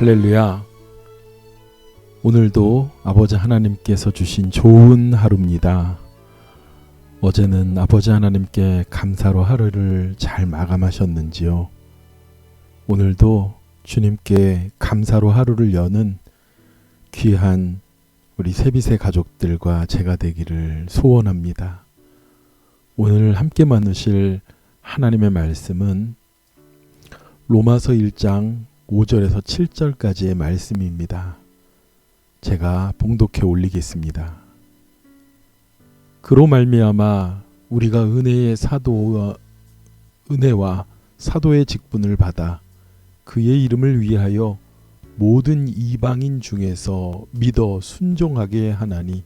할렐루야. 오늘도 아버지 하나님께서 주신 좋은 하루입니다. 어제는 아버지 하나님께 감사로 하루를 잘 마감하셨는지요? 오늘도 주님께 감사로 하루를 여는 귀한 우리 세비세 가족들과 제가 되기를 소원합니다. 오늘 함께 나누실 하나님의 말씀은 로마서 1장 5절에서 7절까지의 말씀입니다. 제가 봉독해 올리겠습니다. 그로 말미암아 우리가 은혜와 사도의 직분을 받아 그의 이름을 위하여 모든 이방인 중에서 믿어 순종하게 하나니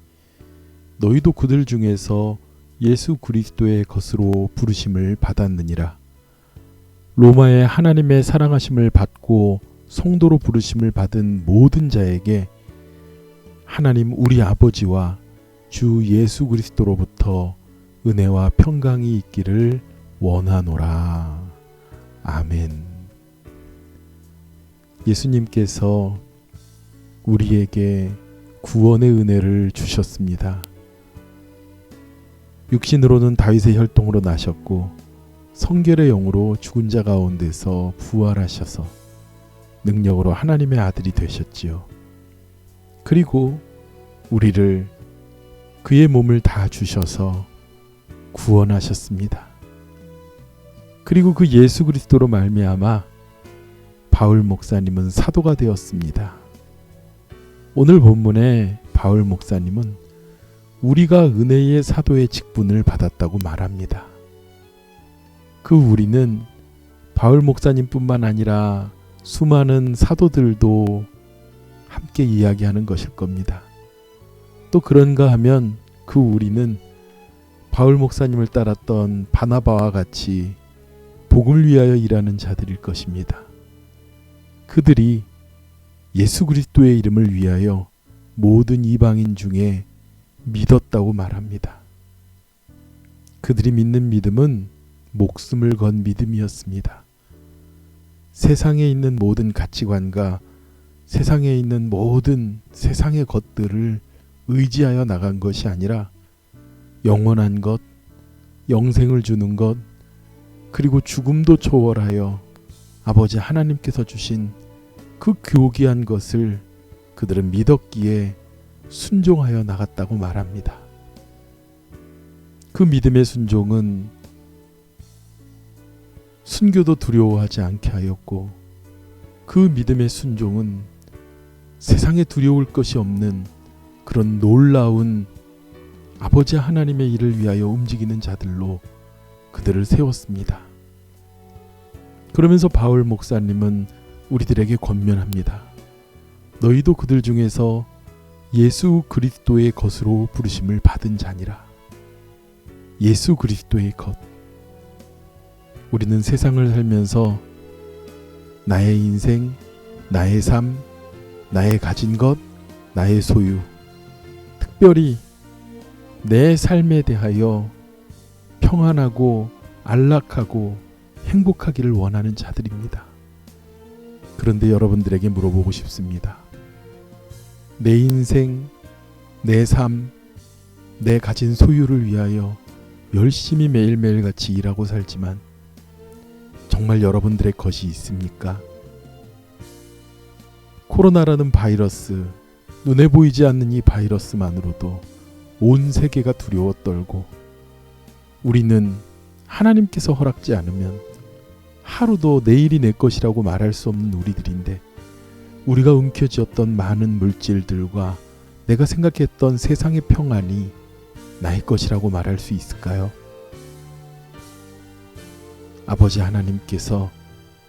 너희도 그들 중에서 예수 그리스도의 것으로 부르심을 받았느니라. 로마의 하나님의 사랑하심을 받고 성도로 부르심을 받은 모든 자에게 하나님 우리 아버지와 주 예수 그리스도로부터 은혜와 평강이 있기를 원하노라. 아멘. 예수님께서 우리에게 구원의 은혜를 주셨습니다. 육신으로는 다윗의 혈통으로 나셨고 성결의 영으로 죽은 자 가운데서 부활하셔서 능력으로 하나님의 아들이 되셨지요. 그리고 우리를 그의 몸을 다 주셔서 구원하셨습니다. 그리고 그 예수 그리스도로 말미암아 바울 목사님은 사도가 되었습니다. 오늘 본문에 바울 목사님은 우리가 은혜의 사도의 직분을 받았다고 말합니다. 그 우리는 바울 목사님뿐만 아니라 수많은 사도들도 함께 이야기하는 것일 겁니다. 또 그런가 하면 그 우리는 바울 목사님을 따랐던 바나바와 같이 복음을 위하여 일하는 자들일 것입니다. 그들이 예수 그리스도의 이름을 위하여 모든 이방인 중에 믿었다고 말합니다. 그들이 믿는 믿음은 목숨을 건 믿음이었습니다. 세상에 있는 모든 가치관과 세상에 있는 모든 세상의 것들을 의지하여 나간 것이 아니라 영원한 것, 영생을 주는 것, 그리고 죽음도 초월하여 아버지 하나님께서 주신 그 교귀한 것을 그들은 믿었기에 순종하여 나갔다고 말합니다. 그 믿음의 순종은 순교도 두려워하지 않게 하였고 그 믿음의 순종은 세상에 두려울 것이 없는 그런 놀라운 아버지 하나님의 일을 위하여 움직이는 자들로 그들을 세웠습니다. 그러면서 바울 목사님은 우리들에게 권면합니다. 너희도 그들 중에서 예수 그리스도의 것으로 부르심을 받은 자니라. 예수 그리스도의 것. 우리는 세상을 살면서 나의 인생, 나의 삶, 나의 가진 것, 나의 소유, 특별히 내 삶에 대하여 평안하고 안락하고 행복하기를 원하는 자들입니다. 그런데 여러분들에게 물어보고 싶습니다. 내 인생, 내 삶, 내 가진 소유를 위하여 열심히 매일매일 같이 일하고 살지만 정말 여러분들의 것이 있습니까? 코로나라는 바이러스, 눈에 보이지 않는 이 바이러스만으로도 온 세계가 두려워 떨고 우리는 하나님께서 허락지 않으면 하루도 내일이 내 것이라고 말할 수 없는 우리들인데 우리가 움켜쥐었던 많은 물질들과 내가 생각했던 세상의 평안이 나의 것이라고 말할 수 있을까요? 아버지 하나님께서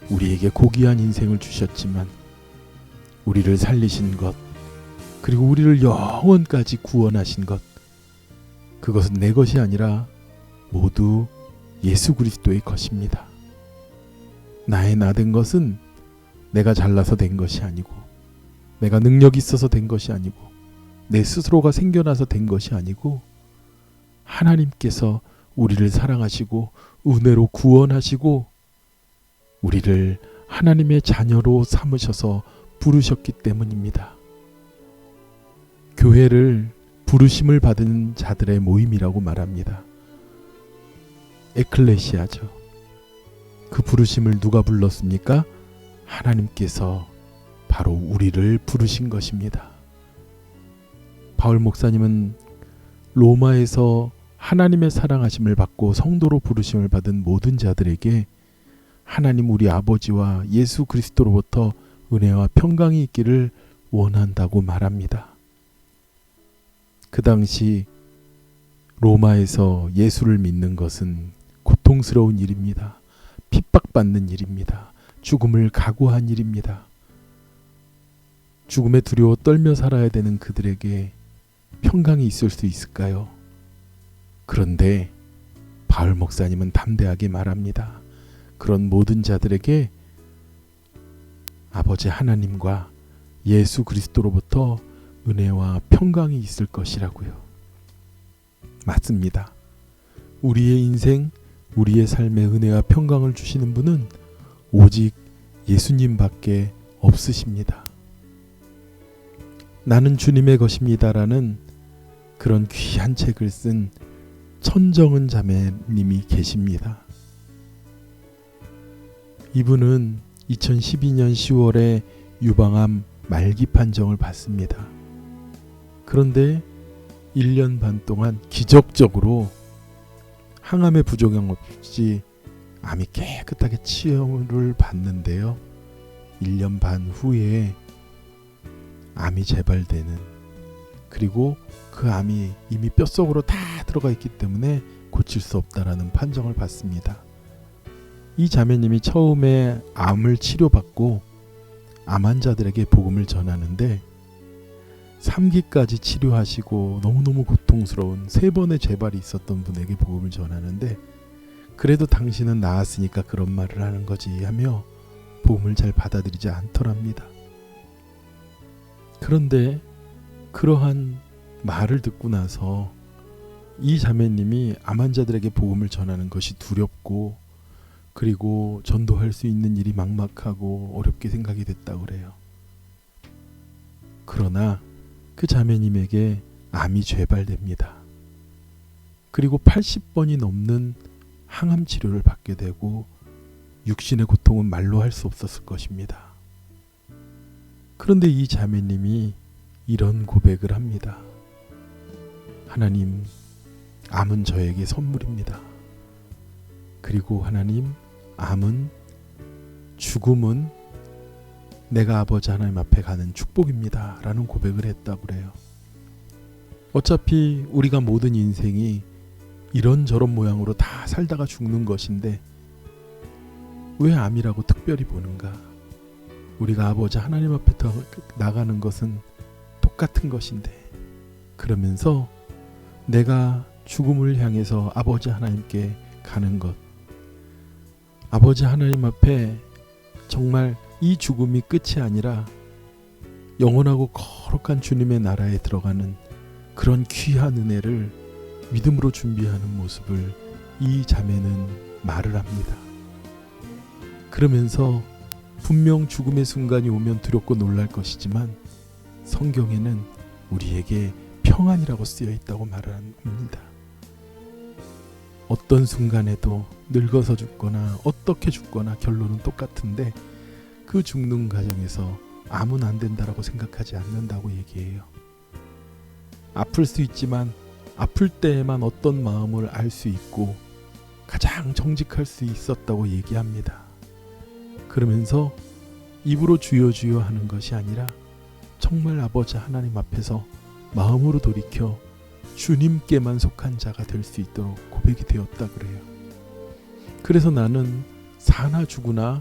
우리에게 고귀한 인생을 주셨지만 우리를 살리신 것, 그리고 우리를 영원까지 구원하신 것, 그것은 내 것이 아니라 모두 예수 그리스도의 것입니다. 나의 나 된 것은 내가 잘나서 된 것이 아니고 내가 능력이 있어서 된 것이 아니고 내 스스로가 생겨나서 된 것이 아니고 하나님께서 우리를 사랑하시고 은혜로 구원하시고 우리를 하나님의 자녀로 삼으셔서 부르셨기 때문입니다. 교회를 부르심을 받은 자들의 모임이라고 말합니다. 에클레시아죠. 그 부르심을 누가 불렀습니까? 하나님께서 바로 우리를 부르신 것입니다. 바울 목사님은 로마에서 하나님의 사랑하심을 받고 성도로 부르심을 받은 모든 자들에게 하나님 우리 아버지와 예수 그리스도로부터 은혜와 평강이 있기를 원한다고 말합니다. 그 당시 로마에서 예수를 믿는 것은 고통스러운 일입니다. 핍박받는 일입니다. 죽음을 각오한 일입니다. 죽음에 두려워 떨며 살아야 되는 그들에게 평강이 있을 수 있을까요? 그런데 바울 목사님은 담대하게 말합니다. 그런 모든 자들에게 아버지 하나님과 예수 그리스도로부터 은혜와 평강이 있을 것이라고요. 맞습니다. 우리의 인생, 우리의 삶에 은혜와 평강을 주시는 분은 오직 예수님밖에 없으십니다. 나는 주님의 것입니다라는 그런 귀한 책을 쓴 천정은 자매님이 계십니다. 이분은 2012년 10월에 유방암 말기 판정을 받습니다. 그런데 1년 반 동안 기적적으로 항암의 부작용 없이 암이 깨끗하게 치료를 받는데요. 1년 반 후에 암이 재발되는, 그리고 그 암이 이미 뼛속으로 다 들어가 있기 때문에 고칠 수 없다라는 판정을 받습니다. 이 자매님이 처음에 암을 치료받고 암 환자들에게 복음을 전하는데 3기까지 치료하시고 너무너무 고통스러운 3번의 재발이 있었던 분에게 복음을 전하는데, 그래도 당신은 나았으니까 그런 말을 하는 거지 하며 복음을 잘 받아들이지 않더랍니다. 그런데 그러한 말을 듣고 나서 이 자매님이 암 환자들에게 복음을 전하는 것이 두렵고, 그리고 전도할 수 있는 일이 막막하고 어렵게 생각이 됐다고 그래요. 그러나 그 자매님에게 암이 재발됩니다. 그리고 80번이 넘는 항암 치료를 받게 되고 육신의 고통은 말로 할 수 없었을 것입니다. 그런데 이 자매님이 이런 고백을 합니다. 하나님, 암은 저에게 선물입니다. 그리고 하나님, 암은, 죽음은 내가 아버지 하나님 앞에 가는 축복입니다 라는 고백을 했다고 그래요. 어차피 우리가 모든 인생이 이런저런 모양으로 다 살다가 죽는 것인데 왜 암이라고 특별히 보는가? 우리가 아버지 하나님 앞에 나가는 것은 똑같은 것인데, 그러면서 내가 죽음을 향해서 아버지 하나님께 가는 것, 아버지 하나님 앞에 정말 이 죽음이 끝이 아니라 영원하고 거룩한 주님의 나라에 들어가는 그런 귀한 은혜를 믿음으로 준비하는 모습을 이 자매는 말을 합니다. 그러면서 분명 죽음의 순간이 오면 두렵고 놀랄 것이지만 성경에는 우리에게 평안이라고 쓰여 있다고 말을 합니다. 어떤 순간에도 늙어서 죽거나 어떻게 죽거나 결론은 똑같은데 그 죽는 과정에서 암은 안 된다라고 생각하지 않는다고 얘기해요. 아플 수 있지만 아플 때에만 어떤 마음을 알 수 있고 가장 정직할 수 있었다고 얘기합니다. 그러면서 입으로 주여 주여 하는 것이 아니라 정말 아버지 하나님 앞에서 마음으로 돌이켜 주님께만 속한 자가 될 수 있도록 고백이 되었다 그래요. 그래서 나는 사나 죽으나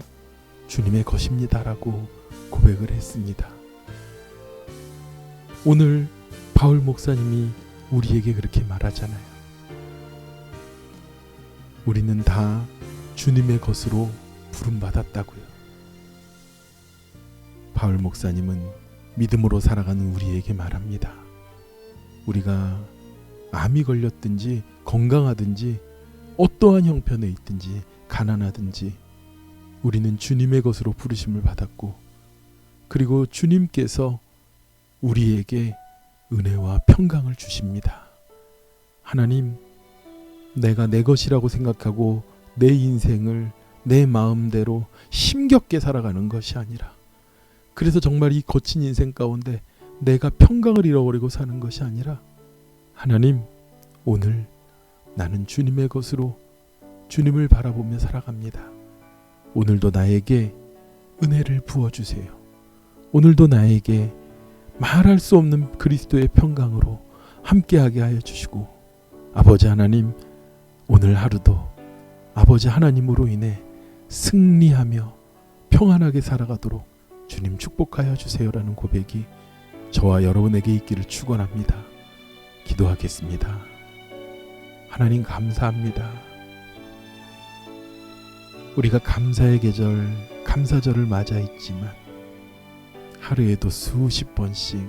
주님의 것입니다라고 고백을 했습니다. 오늘 바울 목사님이 우리에게 그렇게 말하잖아요. 우리는 다 주님의 것으로 부름받았다고요. 바울 목사님은 믿음으로 살아가는 우리에게 말합니다. 우리가 암이 걸렸든지 건강하든지 어떠한 형편에 있든지 가난하든지 우리는 주님의 것으로 부르심을 받았고 그리고 주님께서 우리에게 은혜와 평강을 주십니다. 하나님, 내가 내 것이라고 생각하고 내 인생을 내 마음대로 힘겹게 살아가는 것이 아니라, 그래서 정말 이 거친 인생 가운데 내가 평강을 잃어버리고 사는 것이 아니라, 하나님, 오늘 나는 주님의 것으로 주님을 바라보며 살아갑니다. 오늘도 나에게 은혜를 부어주세요. 오늘도 나에게 말할 수 없는 그리스도의 평강으로 함께하게 하여 주시고, 아버지 하나님, 오늘 하루도 아버지 하나님으로 인해 승리하며 평안하게 살아가도록 주님 축복하여 주세요라는 고백이 저와 여러분에게 있기를 축원합니다. 기도하겠습니다. 하나님, 감사합니다. 우리가 감사의 계절, 감사절을 맞아 있지만 하루에도 수십 번씩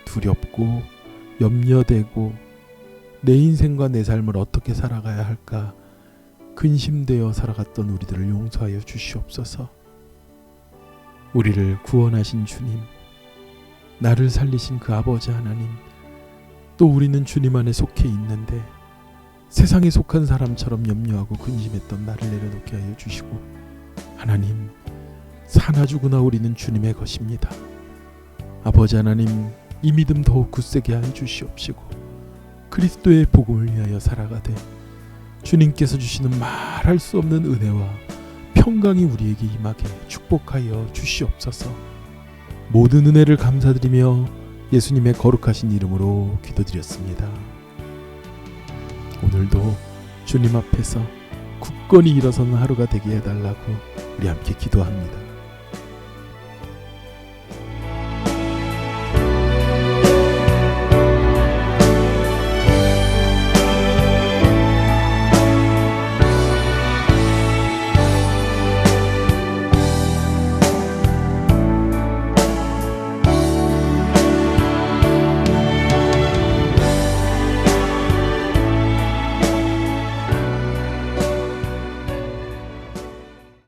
두렵고 염려되고 내 인생과 내 삶을 어떻게 살아가야 할까 근심되어 살아갔던 우리들을 용서하여 주시옵소서. 우리를 구원하신 주님, 나를 살리신 그 아버지 하나님, 또 우리는 주님 안에 속해 있는데 세상에 속한 사람처럼 염려하고 근심했던 나를 내려놓게 하여 주시고, 하나님, 사나 죽으나 우리는 주님의 것입니다. 아버지 하나님, 이 믿음 더욱 굳세게 하여 주시옵시고, 그리스도의 복음을 위하여 살아가되 주님께서 주시는 말할 수 없는 은혜와 평강이 우리에게 임하게 축복하여 주시옵소서. 모든 은혜를 감사드리며 예수님의 거룩하신 이름으로 기도드렸습니다. 오늘도 주님 앞에서 굳건히 일어서는 하루가 되게 해달라고 우리 함께 기도합니다.